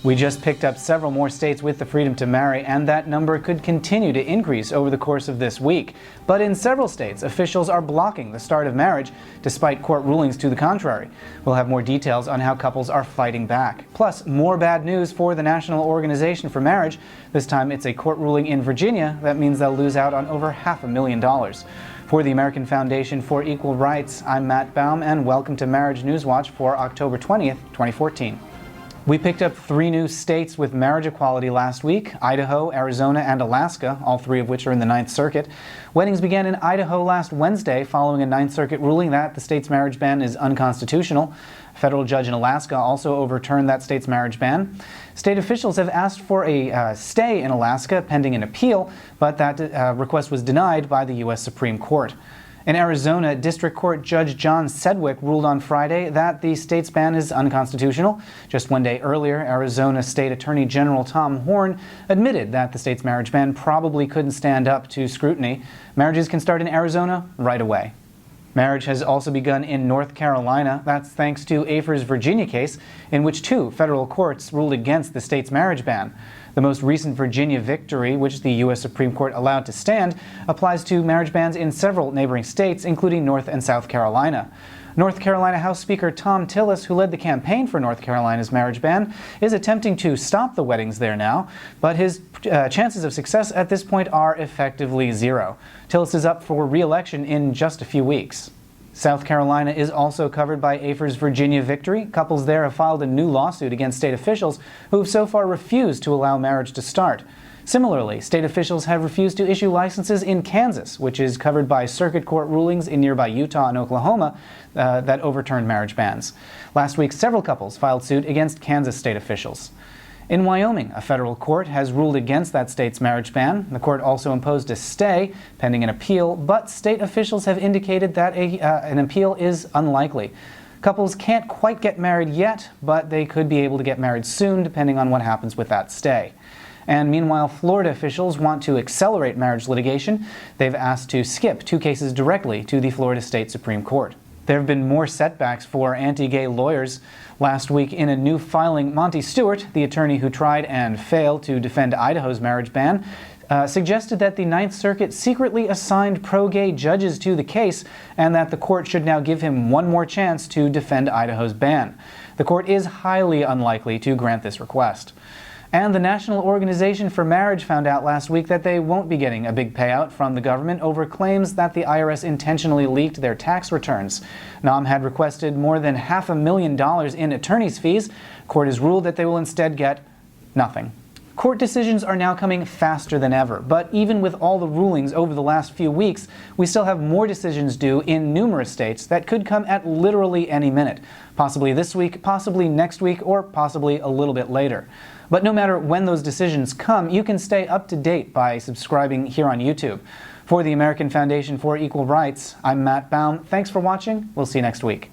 We just picked up several more states with the freedom to marry, and that number could continue to increase over the course of this week. But in several states, officials are blocking the start of marriage, despite court rulings to the contrary. We'll have more details on how couples are fighting back. Plus, more bad news for the National Organization for Marriage. This time it's a court ruling in Virginia that means they'll lose out on over $500,000. For the American Foundation for Equal Rights, I'm Matt Baum, and welcome to Marriage News Watch for October 20th, 2014. We picked up 3 new states with marriage equality last week: Idaho, Arizona, and Alaska, all 3 of which are in the Ninth Circuit. Weddings began in Idaho last Wednesday following a Ninth Circuit ruling that the state's marriage ban is unconstitutional. A federal judge in Alaska also overturned that state's marriage ban. State officials have asked for a stay in Alaska pending an appeal, but that request was denied by the U.S. Supreme Court. In Arizona, District Court Judge John Sedgwick ruled on Friday that the state's ban is unconstitutional. Just one day earlier, Arizona State Attorney General Tom Horne admitted that the state's marriage ban probably couldn't stand up to scrutiny. Marriages can start in Arizona right away. Marriage has also begun in North Carolina. That's thanks to Afer's Virginia case, in which 2 federal courts ruled against the state's marriage ban. The most recent Virginia victory, which the U.S. Supreme Court allowed to stand, applies to marriage bans in several neighboring states, including North and South Carolina. North Carolina House Speaker Tom Tillis, who led the campaign for North Carolina's marriage ban, is attempting to stop the weddings there now, but his chances of success at this point are effectively zero. Tillis is up for re-election in just a few weeks. South Carolina is also covered by Afer's Virginia victory. Couples there have filed a new lawsuit against state officials who have so far refused to allow marriage to start. Similarly, state officials have refused to issue licenses in Kansas, which is covered by circuit court rulings in nearby Utah and Oklahoma that overturned marriage bans. Last week, several couples filed suit against Kansas state officials. In Wyoming, a federal court has ruled against that state's marriage ban. The court also imposed a stay pending an appeal, but state officials have indicated that an appeal is unlikely. Couples can't quite get married yet, but they could be able to get married soon, depending on what happens with that stay. And meanwhile, Florida officials want to accelerate marriage litigation. They've asked to skip 2 cases directly to the Florida State Supreme Court. There have been more setbacks for anti-gay lawyers. Last week, in a new filing, Monty Stewart, the attorney who tried and failed to defend Idaho's marriage ban, suggested that the Ninth Circuit secretly assigned pro-gay judges to the case and that the court should now give him one more chance to defend Idaho's ban. The court is highly unlikely to grant this request. And the National Organization for Marriage found out last week that they won't be getting a big payout from the government over claims that the IRS intentionally leaked their tax returns. NAM had requested more than $500,000 in attorney's fees. Court has ruled that they will instead get nothing. Court decisions are now coming faster than ever, but even with all the rulings over the last few weeks, we still have more decisions due in numerous states that could come at literally any minute. Possibly this week, possibly next week, or possibly a little bit later. But no matter when those decisions come, you can stay up to date by subscribing here on YouTube. For the American Foundation for Equal Rights, I'm Matt Baum. Thanks for watching. We'll see you next week.